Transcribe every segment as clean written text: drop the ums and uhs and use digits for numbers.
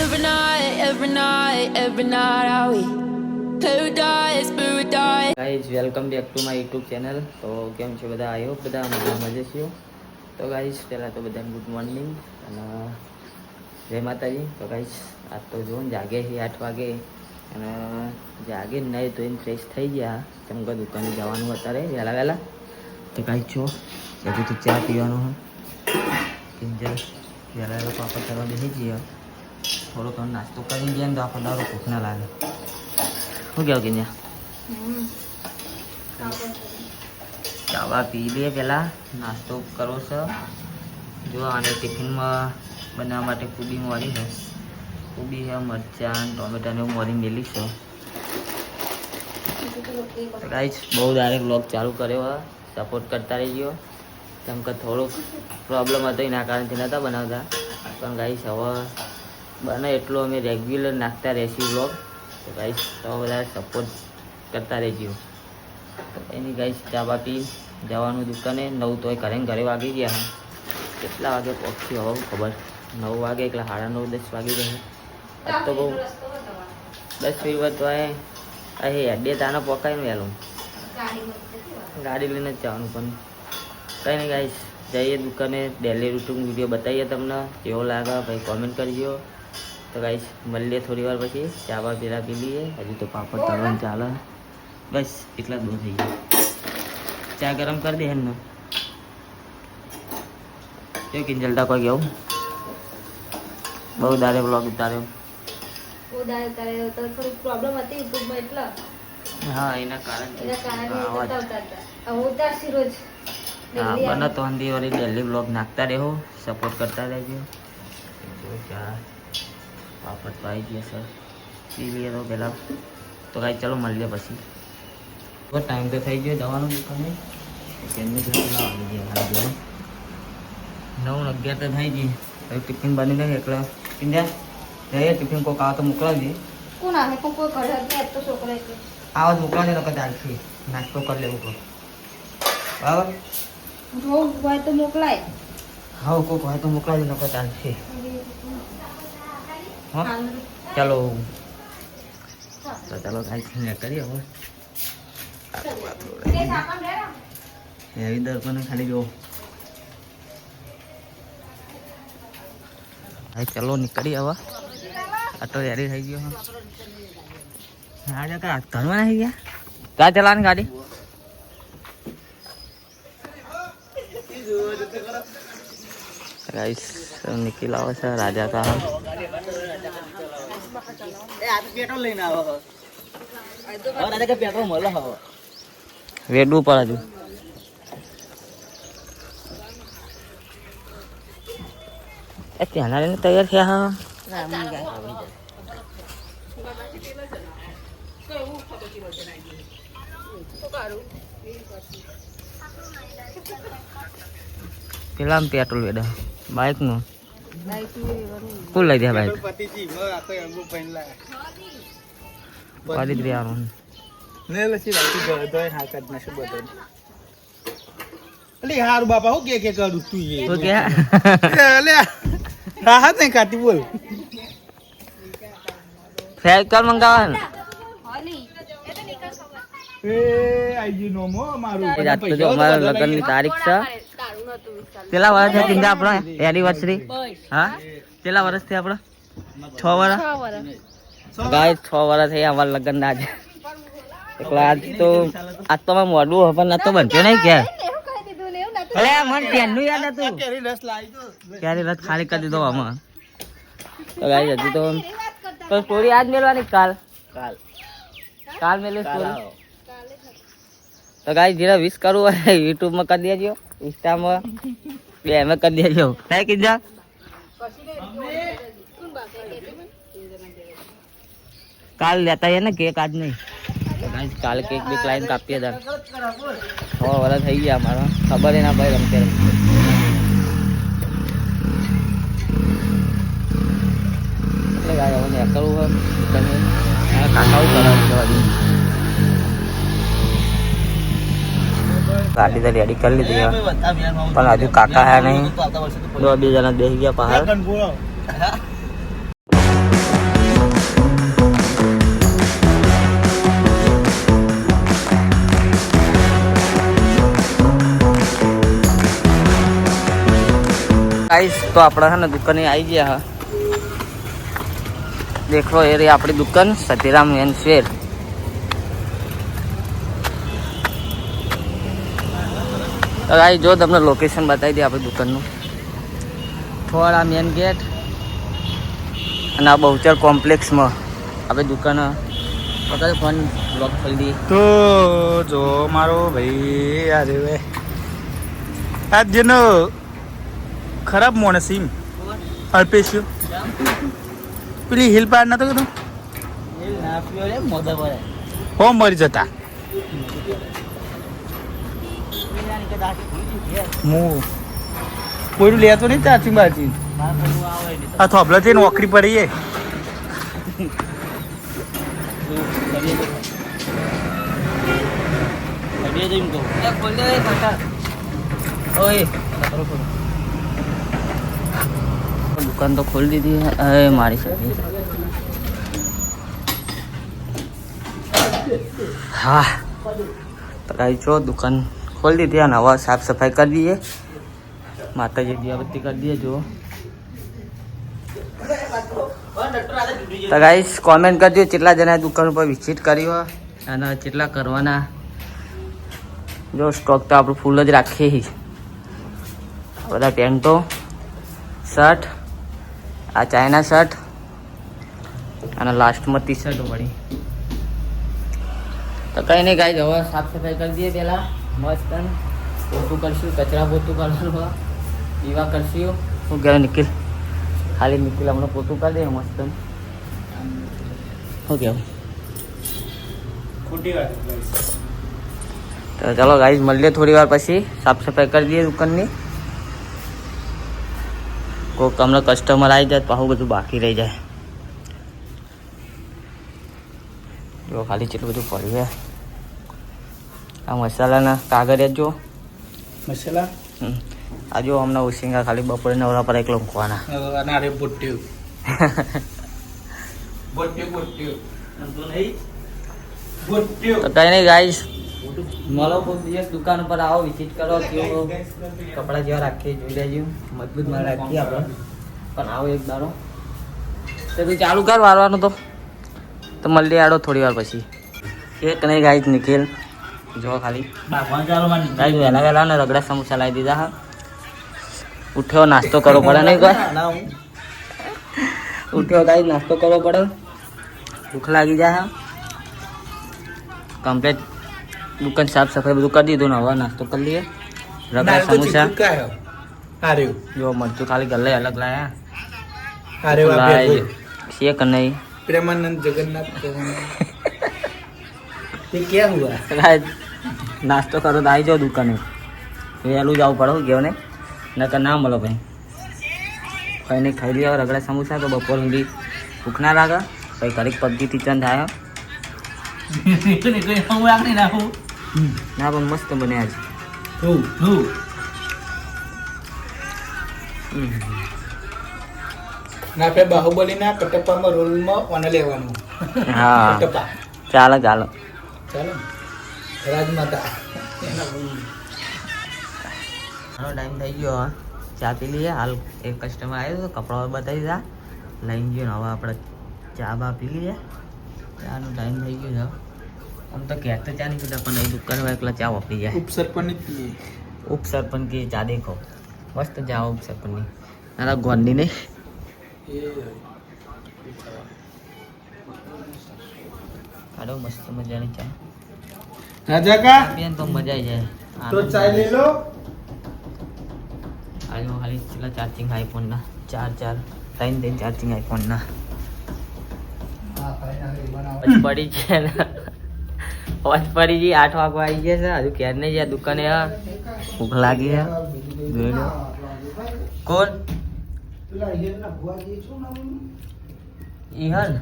every night are we paradise. Guys welcome back to my YouTube channel. તો કેમ છે બધા? આઈ હોપ બધા મજા છો. તો ગાઈઝ પહેલાં તો બધાને ગુડ મોર્નિંગ અને જય માતાજી. તો ગાઈઝ આજ તો જો ને જાગે છે 8 વાગે અને જાગે નહીં તો એને ફ્રેશ થઈ ગયા કેમ કે દુકાને જવાનું અત્યારે વહેલા. તો ગાઈઝ જો હજુ તો ચા પીવાનું હોય કિંજલ વહેલા પાપડ કરવા બેસી જઈએ. થોડો ઘણો નાસ્તો કરીને જઈએ ને તો આપણને દારો ભૂખ ના લાગે. શું કહેવું કિંજલ? ચાવા પી લે પહેલાં નાસ્તો કરવો છે. જો આને ટિફિનમાં બનાવવા માટે કુબી મોરી છે. કુબી છે, મરચાં, ટોમેટાને એવું મોરી મેલી છે. ગાઈઝ બહુ ડાયરેક્ટ બ્લોગ ચાલુ કર્યો, સપોર્ટ કરતા રહીજો. કેમ કે થોડુંક પ્રોબ્લેમ હતો એના કારણથી નહોતા બનાવતા, પણ ગાઈઝ હવે બને એટલો અમે રેગ્યુલર નાખતા રહેશું બ્લોગ. તો ગાઈઝ તમે બધા સપોર્ટ કરતા રહેજો. તો એની ગાઈઝ ચા પી જવાનું દુકાને. 9 તો ઘરે વાગી ગયા. કેટલા વાગે પહોંચ્યું હવે ખબર? 9 વાગે એટલે 9:30 10 વાગી ગયા. આજ તો બહુ 10 મિનિટ તો અહીં અડ્ડે તાને પકાય ને વહેલું ગાડી લઈને જ જવાનું. પણ કંઈ નહીં ગાઈઝ જઈએ દુકાને. ડેલી રૂટીન વિડીયો બતાવીએ તમને, કેવો લાગે ભાઈ કોમેન્ટ કરજો. તો ગાઈઝ મળીએ થોડી વાર પછી. ચા પેલા પી લઈએ. હજુ તો પાપડ તળવાનું ચાલે. બસ એટલા જ બહુ થઈ ગયા. ચા ગરમ કરી દે એમને. કેવું કિંજલતા કોઈ કેવું? બહુ દારે બ્લોગ ઉતાર્યો. હા એના કારણે બને તો અંધી વાળી ડેલી બ્લોગ નાખતા રહેવો, સપોર્ટ કરતા રહેજો. ચા પાપડ તો આવી ગયા સર પી લઈએ તો પહેલાં. તો કાંઈ ચાલો મળીએ પછી. ટાઈમ તો થઈ ગયો જવાનું દુકાને. કેમની આવી ગયા 9:11 તો થઈ ગઈ. હવે ટિફિન બની જાય એટલે પીંજા જઈએ. ટિફિન કોઈક આવે તો મોકલાવજે. કોણ આવે? કોઈ કરે તો છોકરા આવા જ મોકલાવજે નકર ચાલશે. નાસ્તો કરી લેવું કહો બરાબર. રોજ હોય તો મોકલાય. હા કોઈક હોય તો મોકલાવજે નકર ચાલશે. હા ચાલો તો ચાલો કાંઈ કરીએ હવે. એવી દર પણ ખાલી જો. હા ચાલો નીકળી હવે. આટલો રેડી થઈ ગયો. હા કા ઘરમાં નાખી ગયા? ક્યાં ચલાવાની ગાડી? ગાઈસ નિકલ આવે છે રાજા કા. પેટ્રોલ લઈને આવો રાજા કા પેટ્રોલ મળે હવે વેડવું પડે. હજુ ત્યાંના લઈને તૈયાર થયા. પેલા પેટ્રોલ વેડા બાઇક નું કુલ લઈ દે બાઇક પાડી દે આનું ને લસી બાકી ગયો હા કાઢ નાખે બધું. અલી હાર બાપા હું કે કરું તું એ તો કે અલે રાહત નહીં કાટી બોલ. સાયકલ મંગાવવા ને એ આઈજી નો મો મારું રાત તો જો અમારા લગ્નની તારીખ છે. કેટલા વર્ષ છે કિંજા આપણો એનિવર્સરી? હા કેટલા વર્ષ થી આપણો? 6 વર્ષ. ગાય 6 વર્ષ થઈ અમારા લગ્ન ના. આજે એટલે આજ તો મોડું પણ નતો બનતો નહીં કે અરે મને પેનનું યાદ હતું. ક્યારે રસ ખાલી કરી દીધો આમાં. તો ગાય હજી તો સ્ટોરી આજ મેળવાની કાલ મેળવી સ્ટોરી. તો ગાય જેને વિશ કરવું હોય યુટ્યુબમાં કરી દેજો, ઇન્સ્ટામાં બે એમાં કરી દેજો. થાય કીધા કાલ લેતા ને કેક આજ નહીં. કાલે કેક બી લાઈન કાપીએ હતા. 6 વર્ષ થઈ ગયા અમારા. ખબર ના ભાઈ રમતે એટલે ગાય હવે કરવું હોય કાકાઓ કરાવું. ગાડી તો રેડી કરી લીધી પણ હજુ કાકા હે નહીં. 2 જણા બેસી ગયા પહાડ. ગાઈસ તો આપણે છે ને દુકાને આવી ગયા હા. દેખો એ રહી આપણી દુકાન સતીરામ મેન્સ વેર. તો ગાઈસ જો તમને લોકેશન બતાવી દે આપણી દુકાનનું. થોડા મેન ગેટ અને આ બહુચર કોમ્પ્લેક્સમાં આપણી દુકાન પકડ ફોન બ્લોક ખોલી દઈએ. તો જો મારો ભાઈ આજે વે આજ જેનો ખરાબ માણસ એમ અલ્પેશ પેલી હિલ પાર નતો કીધું હો મરી જતા હું કોઈનું લેતો નહીં ચાચી બાચી આ થોભલા છે નોકરી પડી એ દુકાન તો ખોલી દીધી હે મારી સાથે. હા તો કાંઈ છો દુકાન ખોલી દીધી અને હવે સાફ સફાઈ કરી દઈએ. માતાજી દિયાબત્તી કરી દઈએ. જો તો ગાઈસ કોમેન્ટ કરજો કેટલા જણા દુકાન ઉપર વિઝિટ કરી હોય અને કેટલા કરવાના. જો સ્ટોક તો આપણું ફૂલ જ રાખીએ. બધા પેન્ટો શર્ટ આ ચાઇના શર્ટ અને લાસ્ટમાં ટી શર્ટો પડી. તો કંઈ નહીં ગાઈસ હવે સાફ સફાઈ કરી દઈએ. પહેલાં મસ્ત પોતું કરશું, કચરા પોતું કરવાનું, દીવા કરશું. શું કહેવાય નિખિલ? ખાલી નિખિલ હમણાં પોતું કરી દે મસ્ત. શું કહેવું? ખોટી વાત તો ચાલો ગાઈસ મળીએ થોડી વાર પછી. સાફ સફાઈ કરી દઈએ દુકાનની. કોઈક હમણાં કસ્ટમર આવી જાય તો પાછું બધું બાકી રહી જાય. જો ખાલી કેટલું બધું પડ્યું છે. આ મસાલાના કાગળિયા જો મસાલા આ જો હમણાં ઉસિંગા ખાલી બપોરે નવરા પર એકલો મૂકવાના. અરે બોટ્યું બોટ્યું બોટ્યું તો કઈ નહીં ગાઈસ મળો કોઈ દિવસ દુકાન ઉપર આવો, વિઝિટ કરો. કેવો કપડા જેવા રાખીએ જોઈ લેજો. મજબૂત માલ રાખીએ આપણે. પણ આવો એક દારો તો તું ચાલુ કર વારવાનું. તો મળીએ આડો થોડી વાર પછી. એક નહીં ગાઈસ નિખિલ જો ખાલી ગાઈસ વહેલા વહેલા ને રગડા સમોસા લાવી દીધા. હા ઉઠ્યો નાસ્તો કરવો પડે નહીં કોઈ. ઉઠ્યો ગાઈસ નાસ્તો કરવો પડે. ભૂખ લાગી જાય. કમ્પ્લીટ દુકાન સાફ સફાઈ બધું કરી દીધું ને હવે નાસ્તો કરી લઈએ. રગડા સમોસા જો મરચું ખાલી ગલ્લે અલગ લાયા. શેક નહીં પ્રેમાનંદ જગન્નાથ ये क्या हुआ? નાસ્તો કરો તો આવી જાઓ દુકાને. વહેલું જવું પડે કેવું ને નકર ના મળો ભાઈ. ખાઈ નહીં ખાઈ લ્યો રગડા સમોસા તો બપોર સુધી ભૂખ ના લાગે. પછી ઘડીક પબજી ટીચન થાય. ના પણ મસ્ત બન્યા છે. ના પે બાહુબલી ના કટપ્પામાં રોલમાં ઓને લેવાનું. હા કટપ્પા ચાલો ચાલો ચાલો રાજમાતા. આનો ટાઈમ થઈ ગયો. હા ચા પી લઈએ. હાલ એક કસ્ટમર આવ્યો તો કપડાં બતાવી દીધા લઈને ગયો. હવે આપણે ચા બા પી લઈએ. ચાનો ટાઈમ થઈ ગયો છે. આમ તો ક્યાંક તો ચા નહીં પીતા પણ એ દુકાનમાં એકલા ચા વાપરી જાય. ઉપસરપંચ ઉપસરપંચ की ચા દેખો મસ્ત ચા ઉપસરપંચની. ના ગોંડની નહીં કાઢો મસ્ત મજાની ચા. રાજા કા બેન તો મજા આવી જાય. તો ચાય ले लो. આજે ખાલી છેલ્લા ચાર્જિંગ આઈફોનના ચાર ચાર્જિંગ આઈફોનના પડી છે ને પહોંચ પડી ગઈ. 8 વાગવા આવી ગયા છે. હજુ ક્યારે નહીં જાય દુકાને. ભૂખ લાગી છે. જોઈ લો કોણ ઈહન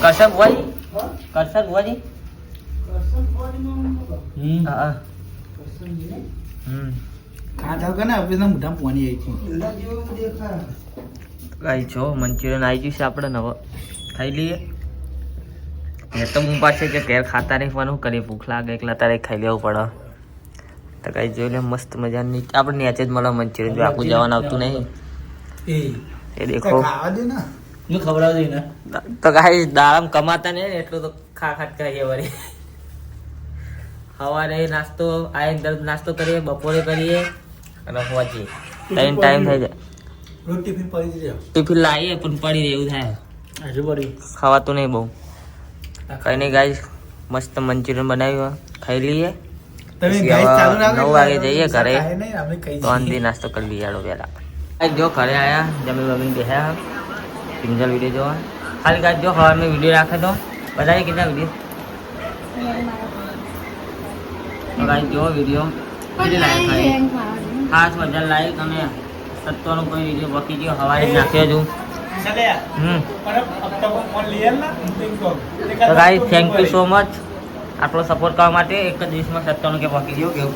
કરશન બુઆજી. કરશન બુઆજી હા ખાધા કે ને આપણે મોઢા પાણી આવી છે. ગાઈ છો મંચુરિયન આવી ગયું છે આપણે નવો ખાઈ લઈએ. એ તો હું પાસે કે ઘેર ખાતા રહેવાનું કરીએ. ભૂખ લાગે એકલા તારે ખાઈ લેવું પડે. તો કઈ જોઈ લે મસ્ત મજાની આપણે નેચે જ મળે મંચુરિયન જો આખું જવાનું આવતું નહીં એ દેખો હું ખવડાવ દઈ ને તો કાંઈ દાળમ કમાતા નહીં ને એટલું તો ખાટ કરીએ વળી સવારે નાસ્તો નાસ્તો કરીએ બપોરે કરીએ અને પહોંચીએ ટાઈમ થઈ જાય ટિફિન પડી જાય ટિફિન લાવીએ પણ પડી રહે એવું થાય હજુ પડી ખાવાતું નહીં બહુ કઈ નહીં ગાઈસ મસ્ત મંચુરિયન બનાવ્યું ખાઈ લઈએ પછી હવે 9 વાગે જઈએ ઘરે તો અંધી નાસ્તો કરી લઈએ યાડો પહેલા જો ઘરે આવ્યા જમી બમીને બેઠા સિંગલ વિડીયો જોવા ખાલી ગાઈસ જો સવારમાં વિડીયો રાખે તો બધાએ કેટલા વિડીયો ગાઈસ જો વિડીયો કેટલી લાઈક ખાઈ ખાસ બધા લાઈક અને 57 કોઈ વિડીયો બાકી ગયો સવારે નાખ્યો છું તો guys thank you so much આટલો સપોર્ટ કરવા માટે એક જ દિવસમાં 57 કે બાકી ગયો કેવું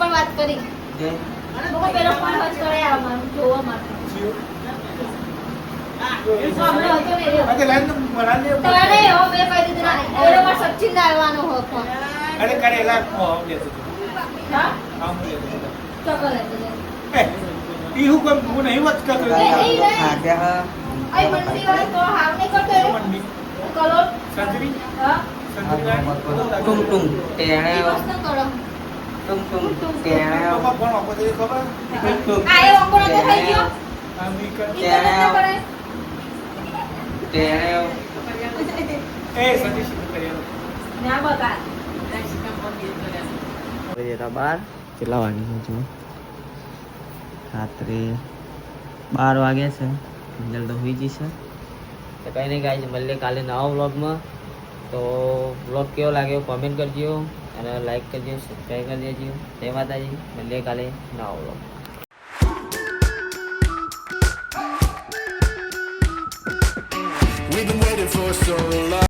વાત કરી પેલો ફોન હોત કરે અમારું જોવા માટે સચિન આવવાનો હતો બાર કેટલા વાગે છે રાત્રે 12 વાગે છે જલ્દ તો હોઈ જશે તો કંઈ નહીં ગાઈસ મળીએ કાલે નવા વ્લોગમાં તો વ્લોગ કેવો લાગ્યો કોમેન્ટ કરજો અને લાઈક કરજો સબસ્ક્રાઈબ કરી દેજો જય માતાજી મળીએ કાલે નવા vlog We've been waiting for so long.